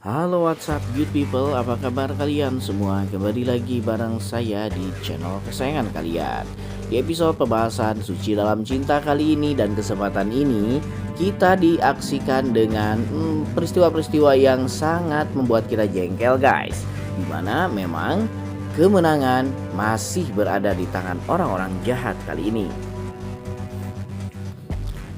Halo WhatsApp good people, apa kabar kalian semua? Kembali lagi bareng saya di channel kesayangan kalian. Di episode pembahasan suci dalam cinta kali ini dan kesempatan ini kita diaksikan dengan peristiwa-peristiwa yang sangat membuat kita jengkel guys. Dimana memang kemenangan masih berada di tangan orang-orang jahat kali ini.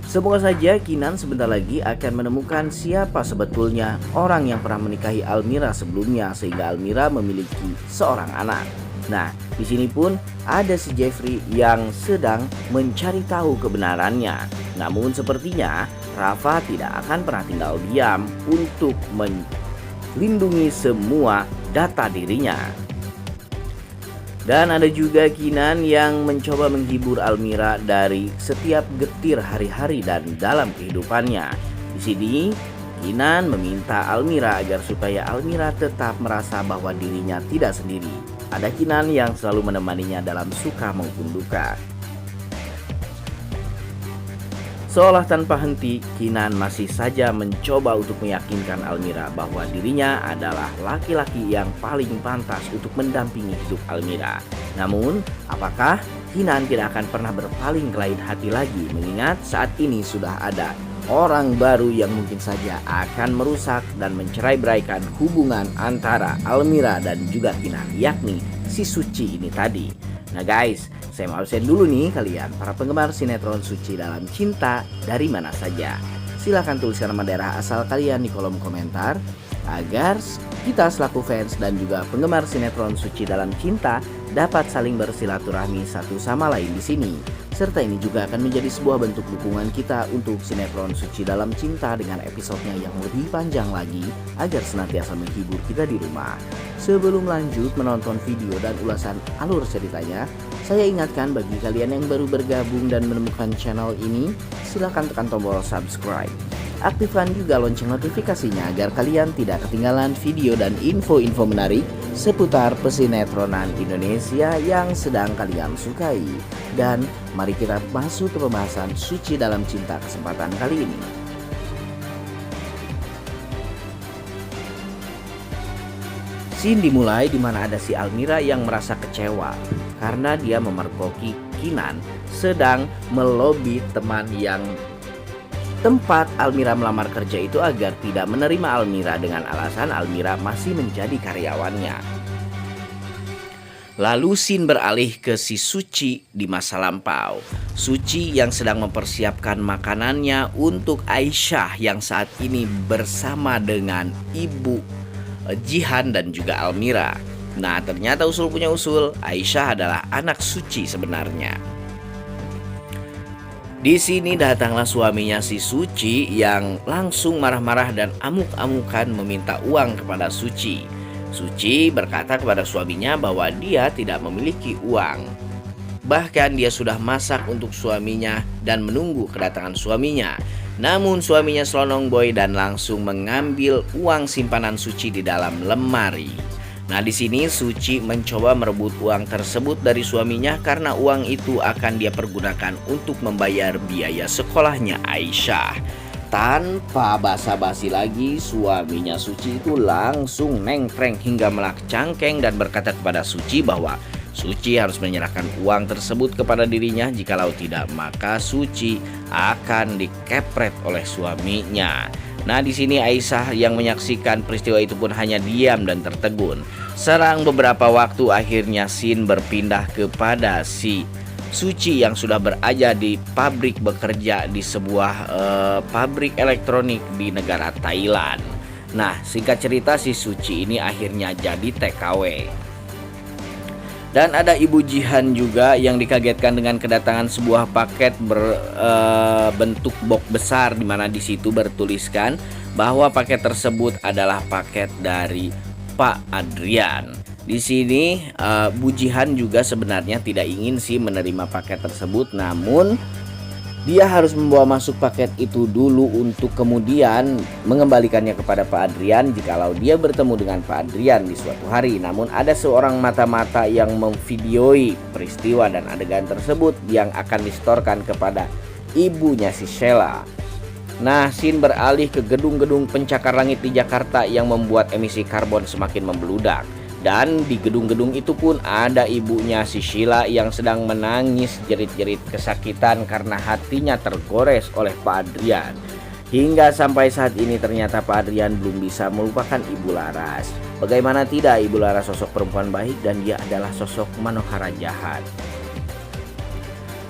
Semoga saja Kinan sebentar lagi akan menemukan siapa sebetulnya orang yang pernah menikahi Almira sebelumnya sehingga Almira memiliki seorang anak. Nah, di sini pun ada si Jeffrey yang sedang mencari tahu kebenarannya. Namun sepertinya Rafa tidak akan pernah tinggal diam untuk melindungi semua data dirinya. Dan ada juga Kinan yang mencoba menghibur Almira dari setiap getir hari-hari dan dalam kehidupannya. Di sini Kinan meminta Almira agar supaya Almira tetap merasa bahwa dirinya tidak sendiri. Ada Kinan yang selalu menemaninya dalam suka maupun duka. Seolah tanpa henti, Kinan masih saja mencoba untuk meyakinkan Almira bahwa dirinya adalah laki-laki yang paling pantas untuk mendampingi hidup Almira. Namun, apakah Kinan tidak akan pernah berpaling ke lain hati lagi mengingat saat ini sudah ada orang baru yang mungkin saja akan merusak dan mencerai-beraikan hubungan antara Almira dan juga Kinan, yakni si Suci ini tadi. Nah guys, saya mau absen dulu nih kalian para penggemar sinetron Suci dalam Cinta dari mana saja. Silahkan tuliskan nama daerah asal kalian di kolom komentar agar kita selaku fans dan juga penggemar sinetron Suci dalam Cinta dapat saling bersilaturahmi satu sama lain di sini. Serta ini juga akan menjadi sebuah bentuk dukungan kita untuk sinetron Suci dalam Cinta dengan episodenya yang lebih panjang lagi agar senantiasa menghibur kita di rumah. Sebelum lanjut menonton video dan ulasan alur ceritanya, saya ingatkan bagi kalian yang baru bergabung dan menemukan channel ini, silahkan tekan tombol subscribe. Aktifkan juga lonceng notifikasinya agar kalian tidak ketinggalan video dan info-info menarik seputar pesinetronan Indonesia yang sedang kalian sukai. Dan mari kita masuk ke pembahasan Suci dalam Cinta kesempatan kali ini. Scene dimulai di mana ada si Almira yang merasa kecewa karena dia memergoki Kinan sedang melobi teman yang tempat Almira melamar kerja itu agar tidak menerima Almira dengan alasan Almira masih menjadi karyawannya. Lalu scene beralih ke si Suci di masa lampau. Suci yang sedang mempersiapkan makanannya untuk Aisyah yang saat ini bersama dengan ibu Jihan dan juga Almira. Nah, ternyata usul punya usul, Aisyah adalah anak Suci sebenarnya. Di sini datanglah suaminya si Suci yang langsung marah-marah dan amuk-amukan meminta uang kepada Suci. Suci berkata kepada suaminya bahwa dia tidak memiliki uang. Bahkan dia sudah masak untuk suaminya dan menunggu kedatangan suaminya. Namun suaminya selonong boy dan langsung mengambil uang simpanan Suci di dalam lemari. Nah, di sini Suci mencoba merebut uang tersebut dari suaminya karena uang itu akan dia pergunakan untuk membayar biaya sekolahnya Aisyah. Tanpa basa-basi lagi, suaminya Suci itu langsung nengkreng hingga melak cangkeng dan berkata kepada Suci bahwa Suci harus menyerahkan uang tersebut kepada dirinya, jikalau tidak maka Suci akan dikepret oleh suaminya. Nah, di sini Aisyah yang menyaksikan peristiwa itu pun hanya diam dan tertegun. Serang beberapa waktu akhirnya scene berpindah kepada si Suci yang sudah berada di pabrik bekerja di sebuah pabrik elektronik di negara Thailand. Nah, singkat cerita si Suci ini akhirnya jadi TKW. Dan ada Ibu Jihan juga yang dikagetkan dengan kedatangan sebuah paket berbentuk box besar di mana di situ bertuliskan bahwa paket tersebut adalah paket dari Pak Adrian. Di sini Bu Jihan juga sebenarnya tidak ingin sih menerima paket tersebut, namun dia harus membawa masuk paket itu dulu untuk kemudian mengembalikannya kepada Pak Adrian jikalau dia bertemu dengan Pak Adrian di suatu hari. Namun ada seorang mata-mata yang memvideoi peristiwa dan adegan tersebut yang akan distorkan kepada ibunya si Sheila. Nah, scene beralih ke gedung-gedung pencakar langit di Jakarta yang membuat emisi karbon semakin membludak. Dan di gedung-gedung itu pun ada ibunya si Sheila yang sedang menangis jerit-jerit kesakitan karena hatinya tergores oleh Pak Adrian. Hingga sampai saat ini ternyata Pak Adrian belum bisa melupakan Ibu Laras. Bagaimana tidak, Ibu Laras sosok perempuan baik dan dia adalah sosok Manohara jahat.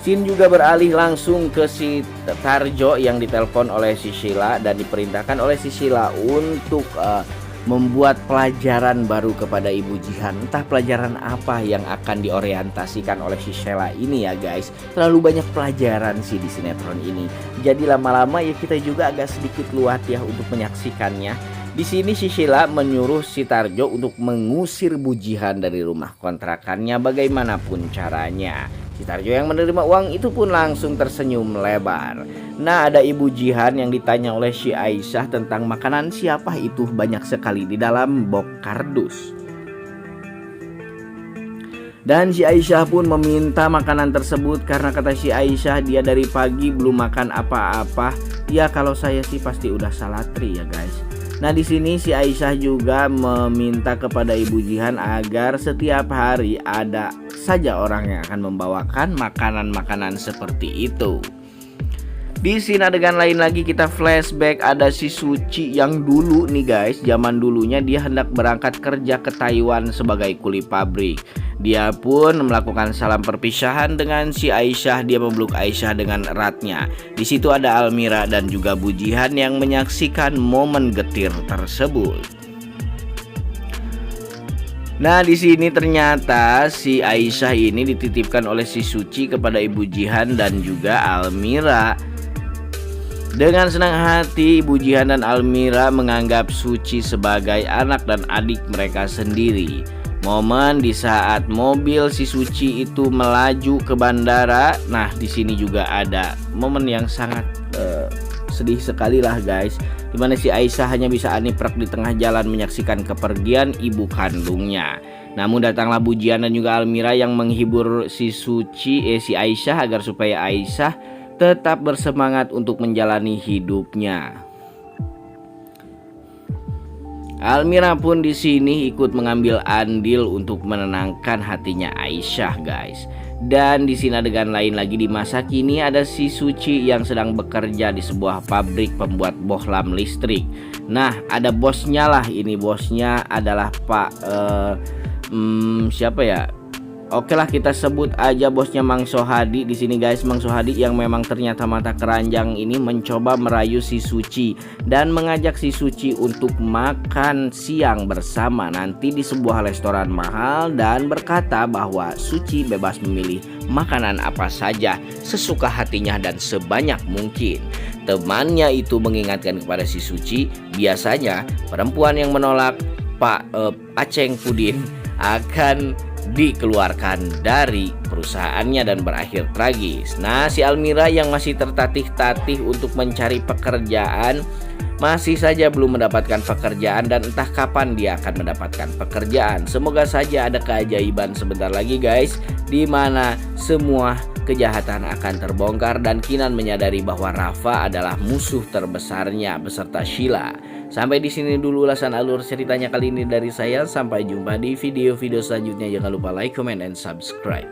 Scene juga beralih langsung ke si Tarjo yang ditelepon oleh si Sheila dan diperintahkan oleh si Sheila untuk membuat pelajaran baru kepada Ibu Jihan. Entah pelajaran apa yang akan diorientasikan oleh si Sheila ini ya guys. Terlalu banyak pelajaran sih di sinetron ini. Jadi lama-lama ya kita juga agak sedikit luat ya untuk menyaksikannya. Di sini si Sheila menyuruh si Tarjo untuk mengusir Bu Jihan dari rumah kontrakannya bagaimanapun caranya. Si Tarjo yang menerima uang itu pun langsung tersenyum lebar. Nah, ada Ibu Jihan yang ditanya oleh si Aisyah tentang makanan siapa itu banyak sekali di dalam box kardus. Dan si Aisyah pun meminta makanan tersebut karena kata si Aisyah dia dari pagi belum makan apa-apa. Ya kalau saya sih pasti udah salatri ya guys. Nah di sini si Aisyah juga meminta kepada Ibu Jihan agar setiap hari ada saja orang yang akan membawakan makanan-makanan seperti itu. Di sini adegan lain lagi kita flashback, ada si Suci yang dulu nih guys, zaman dulunya dia hendak berangkat kerja ke Taiwan sebagai kuli pabrik. Dia pun melakukan salam perpisahan dengan si Aisyah, dia memeluk Aisyah dengan eratnya. Di situ ada Almira dan juga Bu Jihan yang menyaksikan momen getir tersebut. Nah di sini ternyata si Aisyah ini dititipkan oleh si Suci kepada Ibu Jihan dan juga Almira. Dengan senang hati Ibu Jihan dan Almira menganggap Suci sebagai anak dan adik mereka sendiri. Momen di saat mobil si Suci itu melaju ke bandara. Nah di sini juga ada momen yang sangat sedih sekali lah guys, dimana si Aisyah hanya bisa aniprak di tengah jalan menyaksikan kepergian ibu kandungnya. Namun datanglah Bu Jihan dan juga Almira yang menghibur si Aisyah agar supaya Aisyah tetap bersemangat untuk menjalani hidupnya. Almira pun di sini ikut mengambil andil untuk menenangkan hatinya Aisyah guys. Dan di sini adegan lain lagi di masa kini ada si Suci yang sedang bekerja di sebuah pabrik pembuat bohlam listrik. Nah ada bosnya lah, ini bosnya adalah Pak siapa ya? Oke lah kita sebut aja bosnya Mang Sohadi di sini guys. Mang Sohadi yang memang ternyata mata keranjang ini mencoba merayu si Suci dan mengajak si Suci untuk makan siang bersama nanti di sebuah restoran mahal dan berkata bahwa Suci bebas memilih makanan apa saja sesuka hatinya dan sebanyak mungkin. Temannya itu mengingatkan kepada si Suci, biasanya perempuan yang menolak Pak Aceng Pudin akan dikeluarkan dari perusahaannya dan berakhir tragis. Nah si Almira yang masih tertatih-tatih untuk mencari pekerjaan masih saja belum mendapatkan pekerjaan dan entah kapan dia akan mendapatkan pekerjaan. Semoga saja ada keajaiban sebentar lagi guys, di mana semua kejahatan akan terbongkar dan Kinan menyadari bahwa Rafa adalah musuh terbesarnya beserta Sheila. Sampai di sini dulu ulasan alur ceritanya kali ini dari saya. Sampai jumpa di video-video selanjutnya. Jangan lupa like, comment, and subscribe.